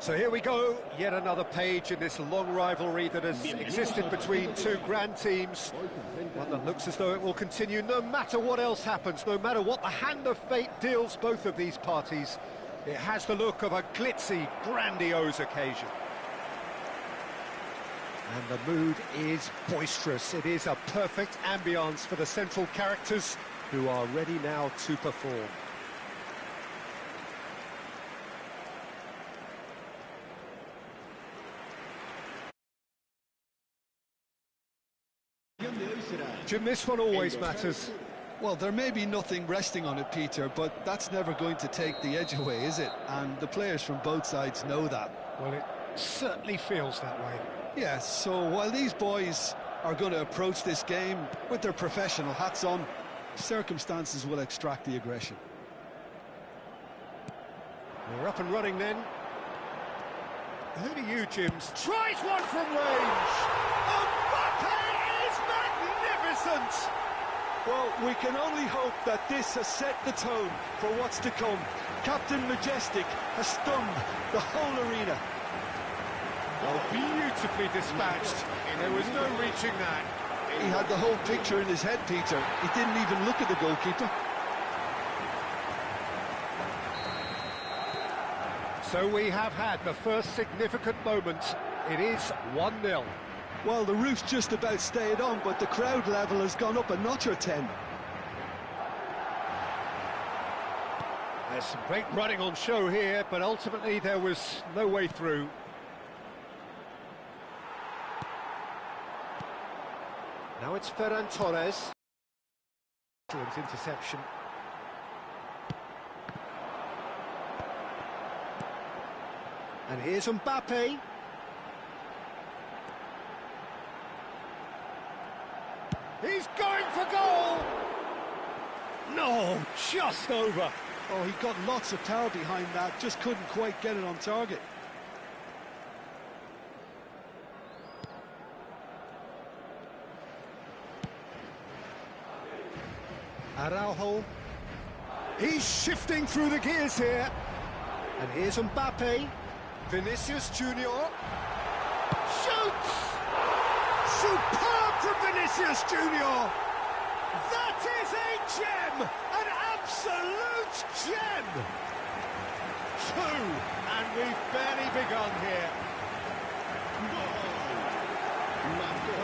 So here we go, yet another page in this long rivalry that has existed between two grand teams. One that looks as though it will continue no matter what else happens, no matter what the hand of fate deals both of these parties. It has the look of a glitzy, grandiose occasion. And the mood is boisterous. It is a perfect ambience for the central characters who are ready now to perform. Jim, this one always matters. Well, there may be nothing resting on it, Peter, but that's never going to take the edge away, is it? And the players from both sides know that. Well, it certainly feels that way. Yes, so while these boys are going to approach this game with their professional hats on, circumstances will extract the aggression. We're up and running then. Who do you, Jims? Tries one from range! Barca is magnificent! Well, we can only hope that this has set the tone for what's to come. Captain Majestic has stunned the whole arena. Well, beautifully dispatched. There was no reaching that. He had the whole picture in his head, Peter. He didn't even look at the goalkeeper. So we have had the first significant moment. It is 1-0. Well, the roof's just about stayed on, but the crowd level has gone up a notch or 10. There's some great running on show here, but ultimately there was no way through. Now it's Ferran Torres. Excellent interception. And here's Mbappe. He's going for goal! No, just over. Oh, he got lots of power behind that, just couldn't quite get it on target. Araujo. He's shifting through the gears here. And here's Mbappe. Vinicius Junior. Shoots! Superb from Vinicius Junior. That is a gem! An absolute gem! Two, and we've barely begun here.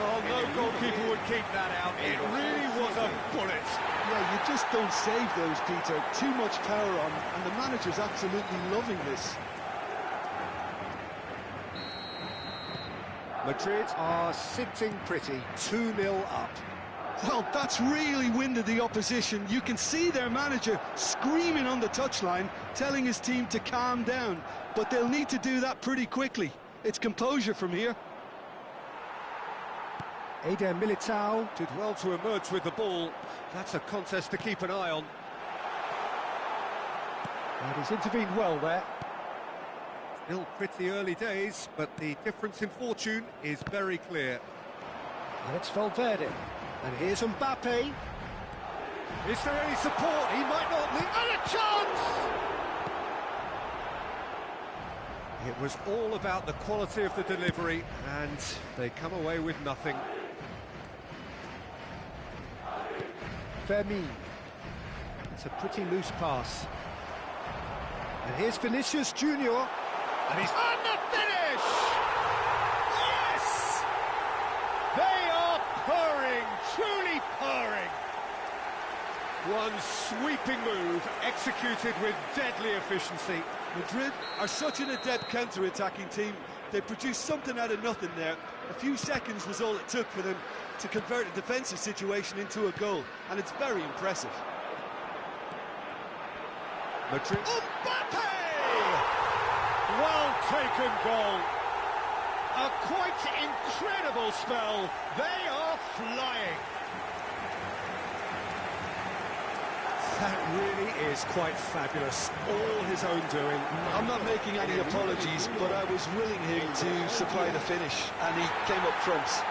Oh, no goalkeeper would keep that out. It really was a bullet. Yeah, you just don't save those, Peter. Too much power on, and the manager's absolutely loving this. Madrid are sitting pretty, 2-0 up. Well, that's really winded the opposition. You can see their manager screaming on the touchline, telling his team to calm down. But they'll need to do that pretty quickly. It's composure from here. Eder Militao did well to emerge with the ball. That's a contest to keep an eye on. And he's intervened well there. Still pretty early days, but the difference in fortune is very clear. And it's Valverde. And here's Mbappe. Is there any support? He might not leave. And a chance! It was all about the quality of the delivery, and they come away with nothing. Fermin. It's a pretty loose pass. And here's Vinicius Junior. And he's on the finish! Yes! They are purring, truly purring. One sweeping move, executed with deadly efficiency. Madrid are such an adept counter-attacking team. They produced something out of nothing there. A few seconds was all it took for them to convert a defensive situation into a goal, and it's very impressive. Madrid. Mbappe! Well taken goal. A quite incredible spell. They are flying. That really is quite fabulous. All his own doing. I'm not making any apologies, but I was willing him to supply the finish, and he came up trumps.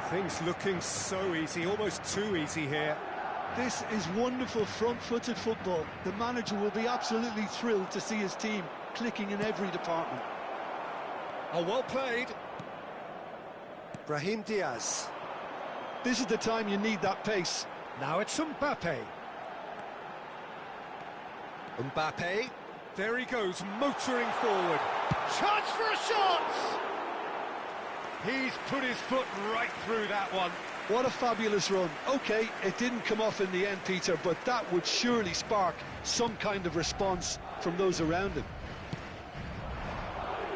Things looking so easy, almost too easy here. This is wonderful front-footed football. The manager will be absolutely thrilled to see his team clicking in every department. Oh, well played. Brahim Diaz. This is the time you need that pace. Now it's Mbappe. Mbappe. There he goes, motoring forward. Chance for a shot! He's put his foot right through that one. What a fabulous run. OK, it didn't come off in the end, Peter, but that would surely spark some kind of response from those around him.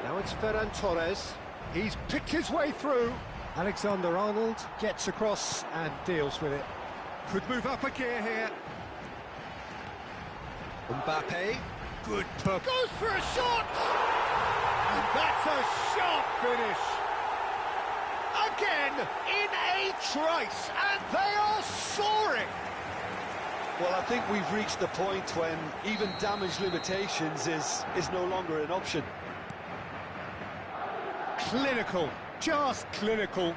Now it's Ferran Torres. He's picked his way through. Alexander-Arnold gets across and deals with it. Could move up a gear here. Mbappe. Good puck. Goes for a shot! And that's a sharp finish. Again, in a trice, and they are soaring. Well, I think we've reached the point when even damage limitations is no longer an option. Clinical, just clinical.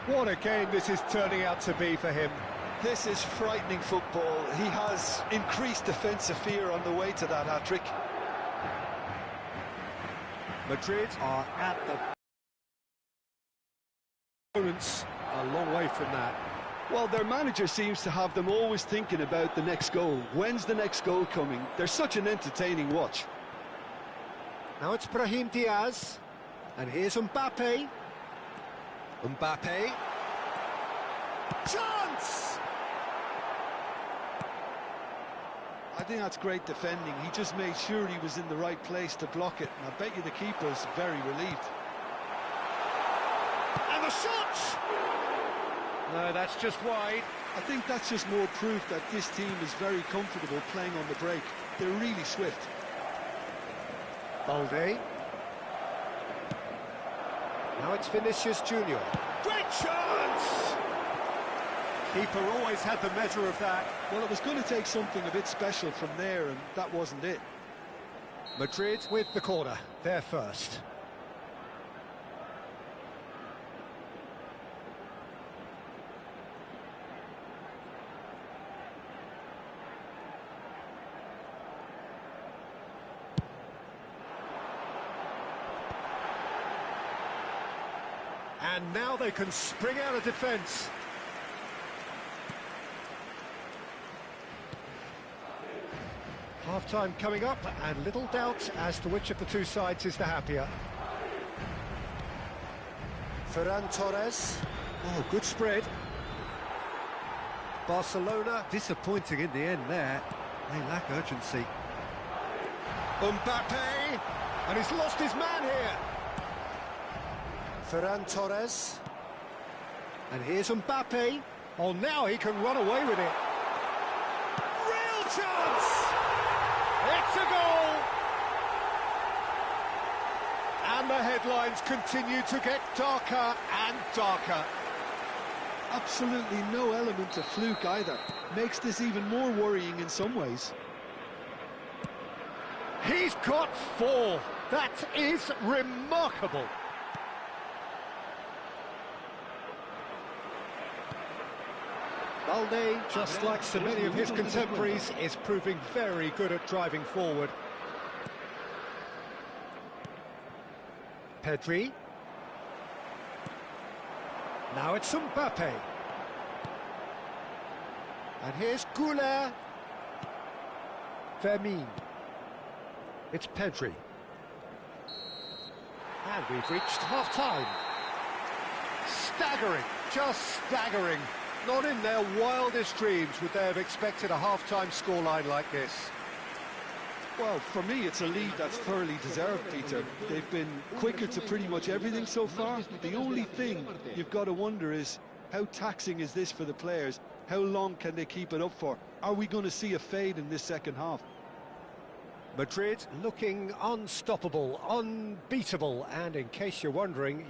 What a game this is turning out to be for him. This is frightening football. He has increased defensive fear on the way to that hat-trick. Madrid are at the opponents a long way from that. Well, their manager seems to have them always thinking about the next goal. When's the next goal coming? They're such an entertaining watch. Now it's Brahim Diaz. And here's Mbappe. Mbappe. Chance! I think that's great defending. He just made sure he was in the right place to block it. And I bet you the keeper's very relieved. And the shot! No, that's just wide. I think that's just more proof that this team is very comfortable playing on the break. They're really swift. Balde. Now it's Vinicius Junior. Great chance! Keeper always had the measure of that. Well, it was going to take something a bit special from there, and that wasn't it. Madrid with the corner, they're first. And now they can spring out of defence. Half-time coming up, and little doubt as to which of the two sides is the happier. Ferran Torres. Oh, good spread. Barcelona disappointing in the end there. They lack urgency. Mbappe! And he's lost his man here. Ferran Torres. And here's Mbappe. Oh, now he can run away with it. Real chance! It's a goal! And the headlines continue to get darker and darker. Absolutely no element of fluke either. Makes this even more worrying in some ways. He's got 4. That is remarkable. Balde, just like so many of his contemporaries, is proving very good at driving forward. Pedri. Now it's Mbappe. And here's Goulet. Fermin. It's Pedri. And we've reached half-time. Staggering, just staggering. Not in their wildest dreams would they have expected a half-time scoreline like this. Well, for me, it's a lead that's thoroughly deserved, Peter. They've been quicker to pretty much everything so far. The only thing you've got to wonder is, how taxing is this for the players? How long can they keep it up for? Are we going to see a fade in this second half? Madrid looking unstoppable, unbeatable, and in case you're wondering...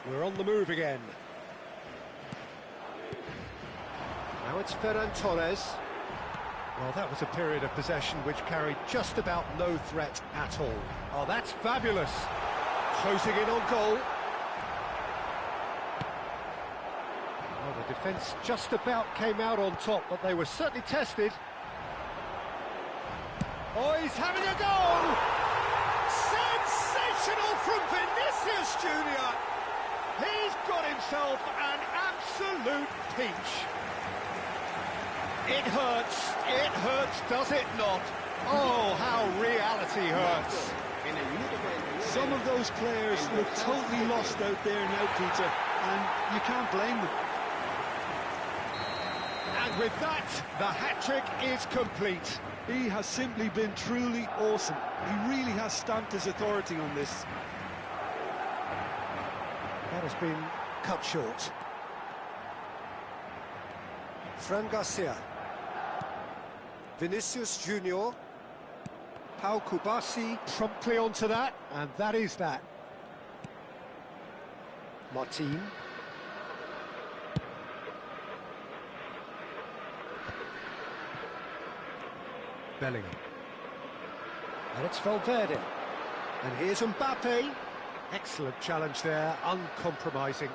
We're on the move again. Now it's Ferran Torres. Well, that was a period of possession which carried just about no threat at all. Oh, that's fabulous. Closing in on goal. Well, the defence just about came out on top, but they were certainly tested. Oh, he's having a goal! Sensational from Vinicius Junior! He's got himself an absolute peach. It hurts, does it not? Oh, how reality hurts. Some of those players look totally lost out there now, Peter, and you can't blame them. And with that, the hat-trick is complete. He has simply been truly awesome. He really has stamped his authority on this. That has been cut short. Fran Garcia. Vinicius Junior. Pau Kubasi promptly onto that, and that is that. Martin. Bellingham. And it's Valverde. And here's Mbappe. Excellent challenge there, uncompromising.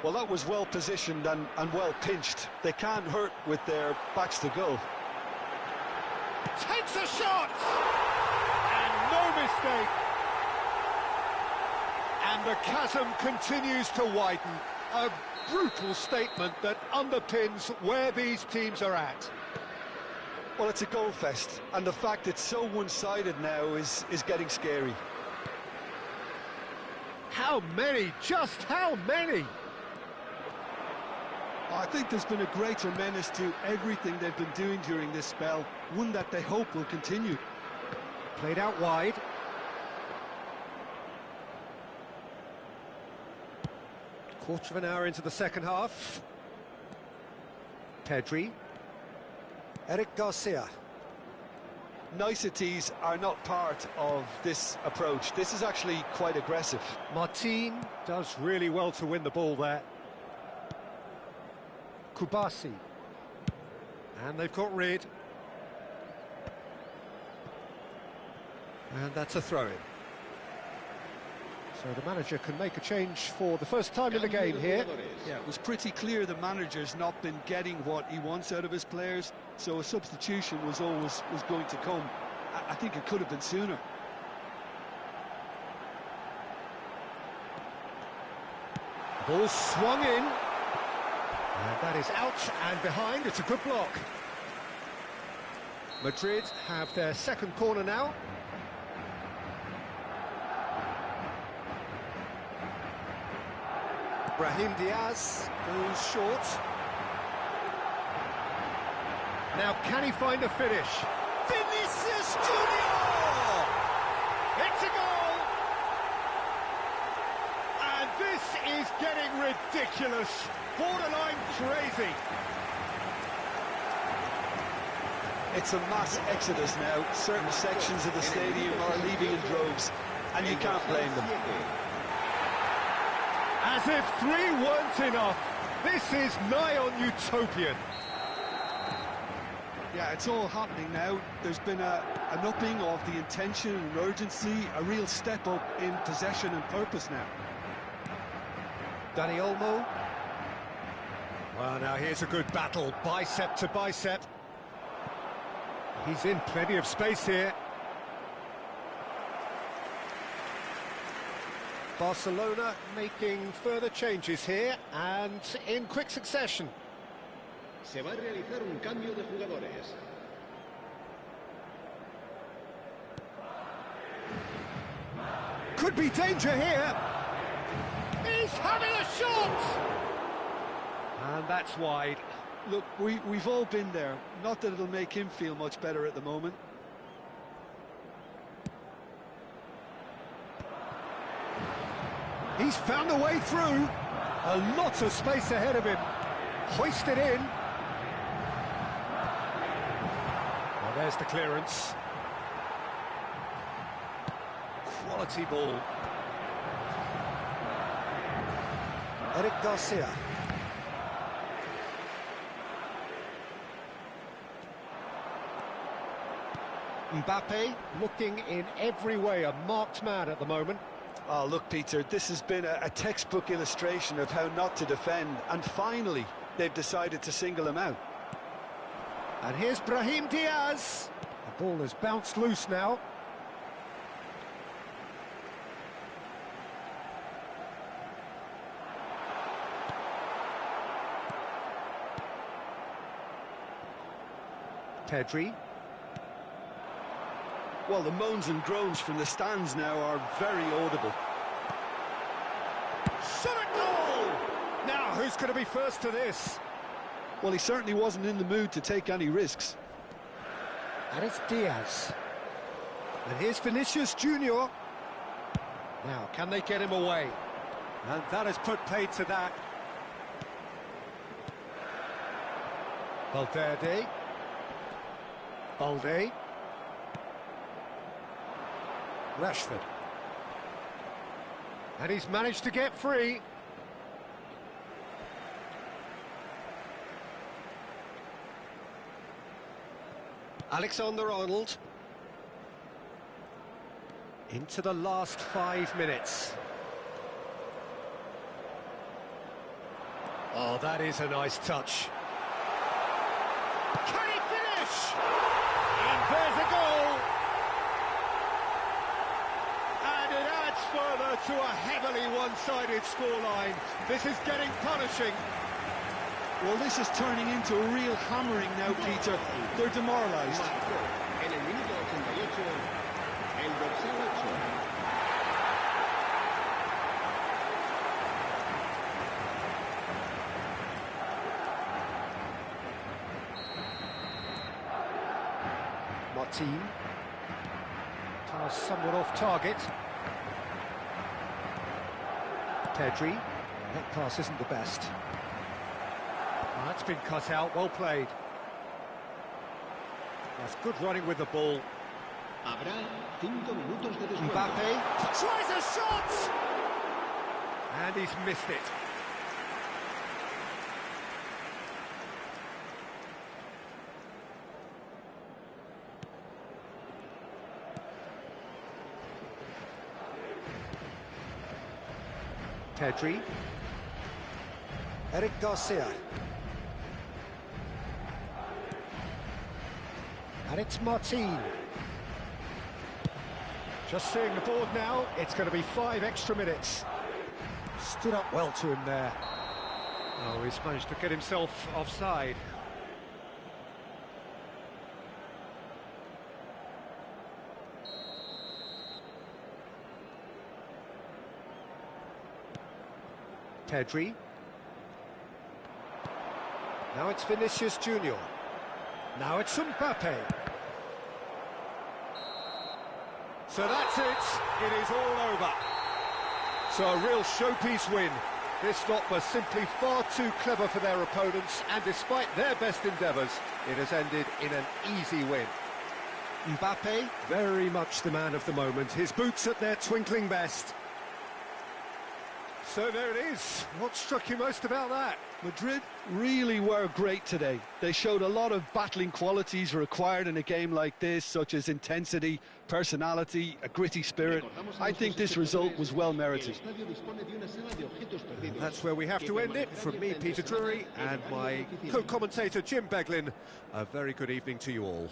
Well, that was well positioned and well pinched. They can't hurt with their backs to goal. Takes a shot! And no mistake. And the chasm continues to widen. A brutal statement that underpins where these teams are at. Well, it's a goal fest, and the fact it's so one-sided now is getting scary. How many? Just how many? I think there's been a great tremendous to everything they've been doing during this spell, one that they hope will continue. Played out wide. Quarter of an hour into the second half. Pedri. Eric Garcia. Niceties are not part of this approach. This is actually quite aggressive. Martin does really well to win the ball there. Kubasi. And they've got rid. And that's a throw-in. So the manager can make a change for the first time in the game here. Yeah, it was pretty clear the manager's not been getting what he wants out of his players, so a substitution was going to come. I think it could have been sooner. Ball swung in. And that is out and behind. It's a good block. Madrid have their second corner now. Brahim Diaz goes short. Now can he find a finish? Vinicius Junior! It's a goal! And this is getting ridiculous. Borderline crazy. It's a mass exodus now. Certain sections of the stadium are leaving in droves, and you can't blame them. As if three weren't enough. This is nigh on utopian. Yeah, it's all happening now. There's been an upping of the intention and urgency, a real step up in possession and purpose now. Dani Olmo. Well, now here's a good battle, bicep to bicep. He's in plenty of space here. Barcelona making further changes here, and in quick succession. Se va a realizar un cambio de jugadores. Could be danger here. He's having a shot! And that's wide. Look, we've all been there. Not that it'll make him feel much better at the moment. He's found a way through. A lot of space ahead of him. Hoisted in. Well, there's the clearance. Quality ball. Eric Garcia. Mbappe looking in every way a marked man at the moment. Oh, look, Peter, this has been a textbook illustration of how not to defend, and finally they've decided to single him out. And here's Brahim Diaz. The ball has bounced loose now. Pedri. Well, the moans and groans from the stands now are very audible. Shot at goal! Now, who's going to be first to this? Well, he certainly wasn't in the mood to take any risks. And it's Diaz. And here's Vinicius Junior. Now, can they get him away? And that has put paid to that. Valverde. Balde. Rashford. And he's managed to get free. Alexander-Arnold. Into the last 5 minutes. Oh, that is a nice touch. Can he finish? And there's a goal. And it adds further to a heavily one-sided scoreline. This is getting punishing. Well, this is turning into a real hammering now, Peter. They're demoralised. En el minuto 88, el dorsal 8. Martin. Pass somewhat off target. Pedri. That pass isn't the best. Oh, that's been cut out, well played. That's good running with the ball. Habrá 5 minutos de descuento. Mbappe tries a shot! And he's missed it. Pedri. Eric Garcia. And it's Martin. Just seeing the board now, it's going to be 5 extra minutes. Stood up well to him there. Oh, he's managed to get himself offside. Pedri. Now it's Vinicius Junior. Now it's Mbappe. So that's it. It is all over. So a real showpiece win. This lot was simply far too clever for their opponents, and despite their best endeavours, it has ended in an easy win. Mbappe, very much the man of the moment. His boots at their twinkling best. So there it is. What struck you most about that? Madrid really were great today. They showed a lot of battling qualities required in a game like this, such as intensity, personality, a gritty spirit. I think this result was well merited. And that's where we have to end it. From me, Peter Drury, and my co-commentator, Jim Beglin, a very good evening to you all.